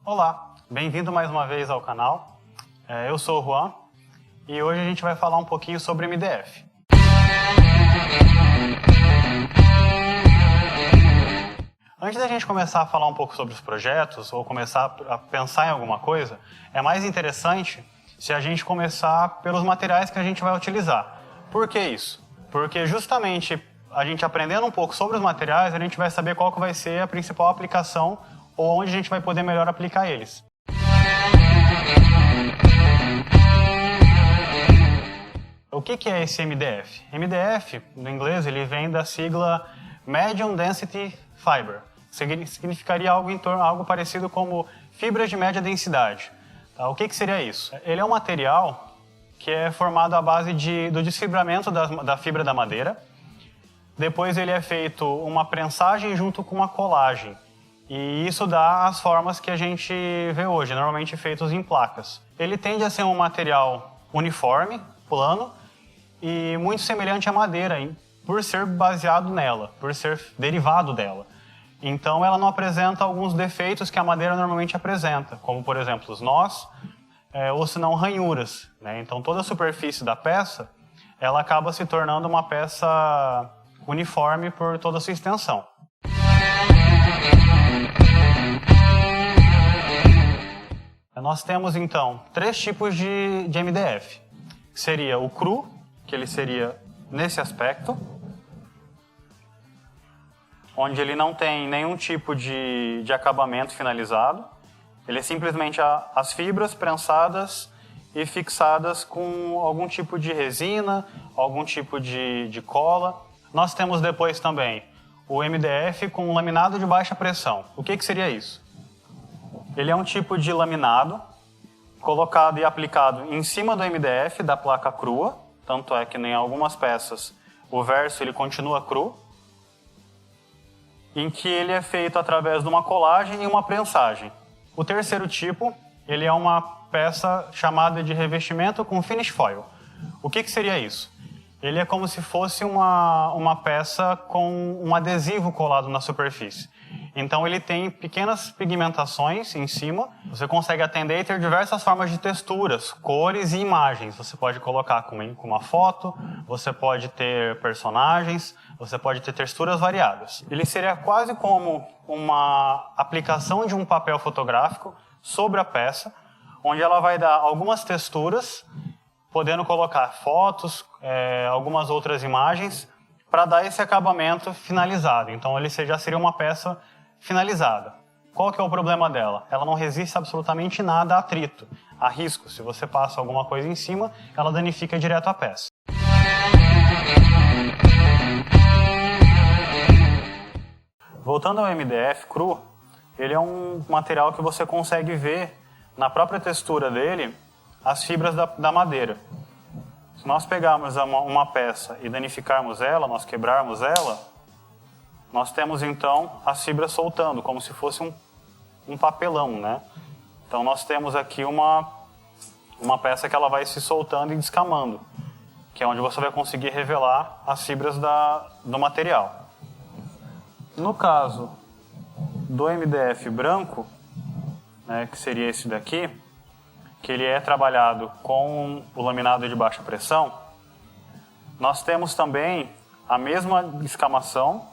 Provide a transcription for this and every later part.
Olá, bem-vindo mais uma vez ao canal. Eu sou o Juan e hoje a gente vai falar um pouquinho sobre MDF. Antes da gente começar a falar um pouco sobre os projetos ou começar a pensar em alguma coisa, é mais interessante se a gente começar pelos materiais que a gente vai utilizar. Por que isso? Porque justamente a gente aprendendo um pouco sobre os materiais, a gente vai saber qual que vai ser a principal aplicação ou onde a gente vai poder melhor aplicar eles. O que é esse MDF? MDF, no inglês, ele vem da sigla Medium Density Fiber. Significaria algo parecido como fibras de média densidade. Tá? O que seria isso? Ele é um material que é formado à base do desfibramento da fibra da madeira. Depois ele é feito uma prensagem junto com uma colagem. E isso dá as formas que a gente vê hoje, normalmente feitos em placas. Ele tende a ser um material uniforme, plano e muito semelhante à madeira, por ser baseado nela, por ser derivado dela. Então ela não apresenta alguns defeitos que a madeira normalmente apresenta, como por exemplo os nós, ou se não ranhuras, né? Então toda a superfície da peça, ela acaba se tornando uma peça uniforme por toda a sua extensão. Nós temos, então, 3 tipos de MDF. Seria o cru, que ele seria nesse aspecto, onde ele não tem nenhum tipo de acabamento finalizado. Ele é simplesmente as fibras prensadas e fixadas com algum tipo de resina, algum tipo de cola. Nós temos depois também o MDF com laminado de baixa pressão. O que seria isso? Ele é um tipo de laminado colocado e aplicado em cima do MDF da placa crua, tanto é que em algumas peças o verso ele continua cru, em que ele é feito através de uma colagem e uma prensagem. O terceiro tipo, ele é uma peça chamada de revestimento com finish foil. O que seria isso? Ele é como se fosse uma peça com um adesivo colado na superfície. Então ele tem pequenas pigmentações em cima, você consegue atender e ter diversas formas de texturas, cores e imagens. Você pode colocar com uma foto, você pode ter personagens, você pode ter texturas variadas. Ele seria quase como uma aplicação de um papel fotográfico sobre a peça, onde ela vai dar algumas texturas, podendo colocar fotos, algumas outras imagens, para dar esse acabamento finalizado. Então ele já seria uma peça finalizada. Qual que é o problema dela? Ela não resiste absolutamente nada a atrito, a risco. Se você passa alguma coisa em cima, ela danifica direto a peça. Voltando ao MDF cru, ele é um material que você consegue ver na própria textura dele as fibras da madeira. Se nós pegarmos uma peça e danificarmos ela, nós quebrarmos ela, nós temos então as fibras soltando, como se fosse um papelão, né? Então nós temos aqui uma peça que ela vai se soltando e descamando, que é onde você vai conseguir revelar as fibras do material. No caso do MDF branco, né, que seria esse daqui, que ele é trabalhado com o laminado de baixa pressão, nós temos também a mesma escamação,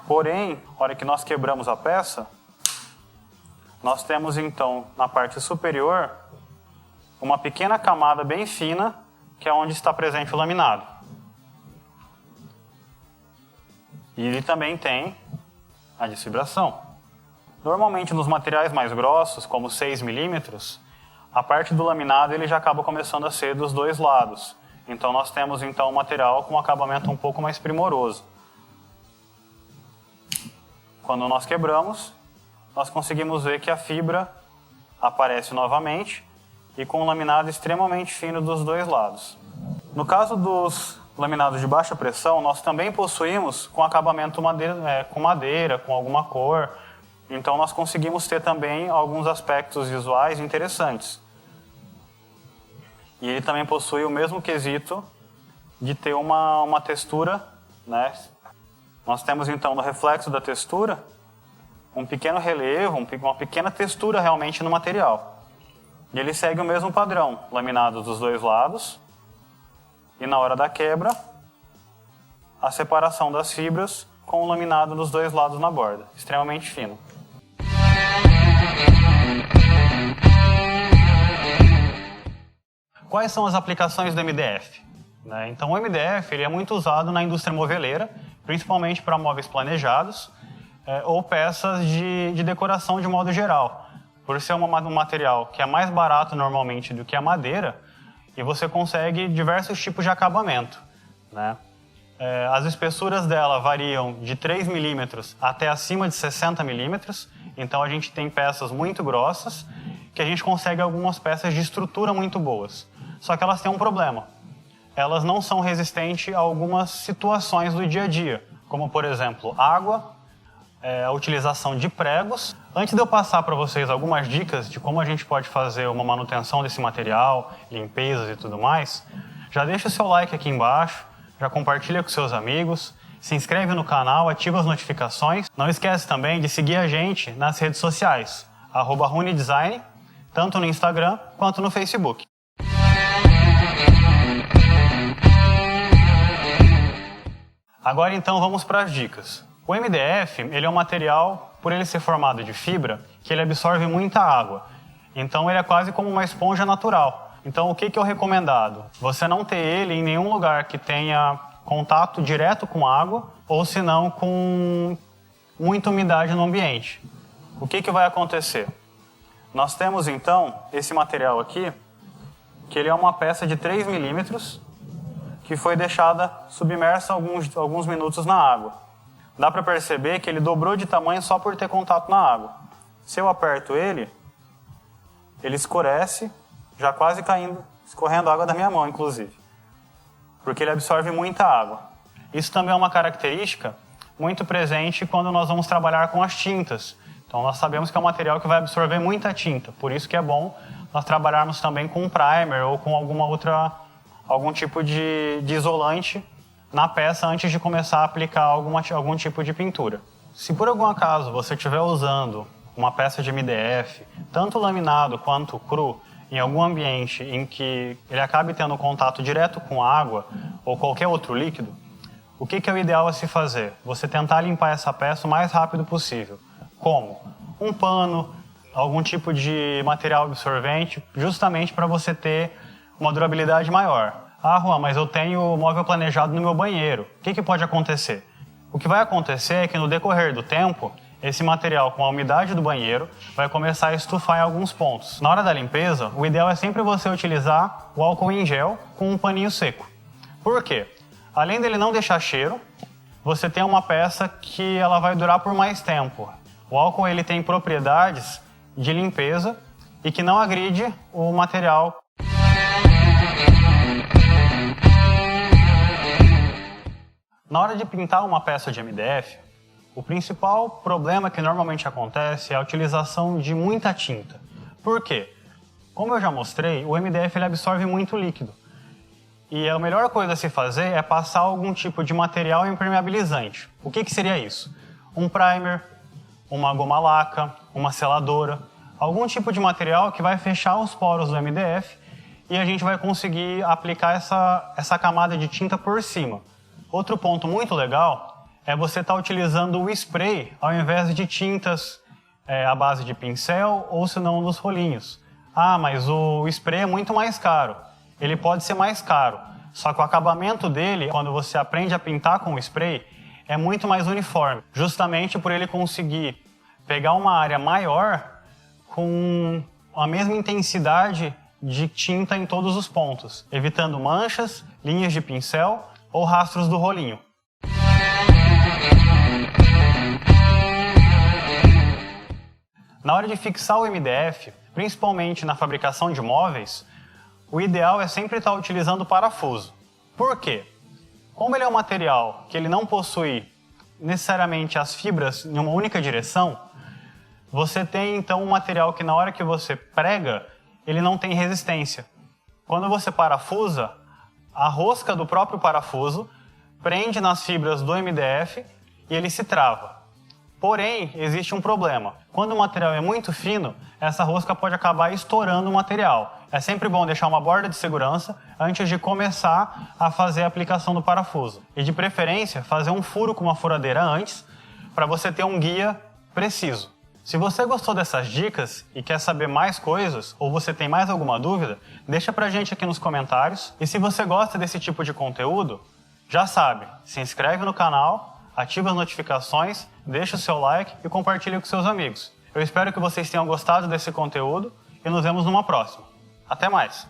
porém, na hora que nós quebramos a peça, nós temos então, na parte superior, uma pequena camada bem fina, que é onde está presente o laminado. E ele também tem a desfibração. Normalmente, nos materiais mais grossos, como 6 milímetros, a parte do laminado ele já acaba começando a ser dos dois lados. Então nós temos então um material com um acabamento um pouco mais primoroso. Quando nós quebramos, nós conseguimos ver que a fibra aparece novamente e com um laminado extremamente fino dos dois lados. No caso dos laminados de baixa pressão, nós também possuímos com acabamento com madeira, com alguma cor. Então nós conseguimos ter também alguns aspectos visuais interessantes. E ele também possui o mesmo quesito de ter uma textura, né? Nós temos então no reflexo da textura um pequeno relevo, uma pequena textura realmente no material. E ele segue o mesmo padrão, laminado dos dois lados, e na hora da quebra, a separação das fibras com o laminado dos dois lados na borda, extremamente fino. Quais são as aplicações do MDF? Então, o MDF ele é muito usado na indústria moveleira, principalmente para móveis planejados ou peças de decoração de modo geral. Por ser um material que é mais barato normalmente do que a madeira, e você consegue diversos tipos de acabamento. As espessuras dela variam de 3 milímetros até acima de 60 milímetros, então a gente tem peças muito grossas, que a gente consegue algumas peças de estrutura muito boas. Só que elas têm um problema. Elas não são resistentes a algumas situações do dia a dia, como, por exemplo, água, a utilização de pregos. Antes de eu passar para vocês algumas dicas de como a gente pode fazer uma manutenção desse material, limpezas e tudo mais, já deixa o seu like aqui embaixo, já compartilha com seus amigos, se inscreve no canal, ativa as notificações. Não esquece também de seguir a gente nas redes sociais, @RuniDesign, tanto no Instagram quanto no Facebook. Agora então vamos para as dicas. O MDF ele é um material, por ele ser formado de fibra, que ele absorve muita água. Então ele é quase como uma esponja natural. Então o que é o recomendado? Você não ter ele em nenhum lugar que tenha contato direto com água, ou senão com muita umidade no ambiente. O que vai acontecer? Nós temos então esse material aqui, que ele é uma peça de 3 milímetros, que foi deixada submersa alguns minutos na água. Dá para perceber que ele dobrou de tamanho só por ter contato na água. Se eu aperto ele escurece, já quase caindo, escorrendo água da minha mão, inclusive. Porque ele absorve muita água. Isso também é uma característica muito presente quando nós vamos trabalhar com as tintas. Então nós sabemos que é um material que vai absorver muita tinta. Por isso que é bom nós trabalharmos também com um primer ou com algum tipo de isolante na peça antes de começar a aplicar algum tipo de pintura. Se por algum acaso você estiver usando uma peça de MDF, tanto laminado quanto cru, em algum ambiente em que ele acabe tendo contato direto com água ou qualquer outro líquido, o que é o ideal a se fazer? Você tentar limpar essa peça o mais rápido possível. Como? Um pano, algum tipo de material absorvente, justamente para você ter uma durabilidade maior. Ah, Juan, mas eu tenho móvel planejado no meu banheiro. O que pode acontecer? O que vai acontecer é que no decorrer do tempo, esse material com a umidade do banheiro vai começar a estufar em alguns pontos. Na hora da limpeza, o ideal é sempre você utilizar o álcool em gel com um paninho seco. Por quê? Além dele não deixar cheiro, você tem uma peça que ela vai durar por mais tempo. O álcool ele tem propriedades de limpeza e que não agride o material. Na hora de pintar uma peça de MDF, o principal problema que normalmente acontece é a utilização de muita tinta. Por quê? Como eu já mostrei, o MDF ele absorve muito líquido. E a melhor coisa a se fazer é passar algum tipo de material impermeabilizante. O que seria isso? Um primer, uma goma laca, uma seladora, algum tipo de material que vai fechar os poros do MDF e a gente vai conseguir aplicar essa camada de tinta por cima. Outro ponto muito legal é você estar utilizando o spray ao invés de tintas à base de pincel ou se não dos rolinhos. Ah, mas o spray é muito mais caro. Ele pode ser mais caro, só que o acabamento dele, quando você aprende a pintar com o spray, é muito mais uniforme, justamente por ele conseguir pegar uma área maior com a mesma intensidade de tinta em todos os pontos, evitando manchas, linhas de pincel ou rastros do rolinho. Na hora de fixar o MDF, principalmente na fabricação de móveis, o ideal é sempre estar utilizando parafuso. Por quê? Como ele é um material que ele não possui necessariamente as fibras em uma única direção, você tem então um material que na hora que você prega, ele não tem resistência. Quando você parafusa, a rosca do próprio parafuso prende nas fibras do MDF e ele se trava. Porém, existe um problema. Quando o material é muito fino, essa rosca pode acabar estourando o material. É sempre bom deixar uma borda de segurança antes de começar a fazer a aplicação do parafuso. E de preferência, fazer um furo com uma furadeira antes, para você ter um guia preciso. Se você gostou dessas dicas e quer saber mais coisas, ou você tem mais alguma dúvida, deixa pra gente aqui nos comentários. E se você gosta desse tipo de conteúdo, já sabe, se inscreve no canal, ativa as notificações, deixa o seu like e compartilha com seus amigos. Eu espero que vocês tenham gostado desse conteúdo e nos vemos numa próxima. Até mais!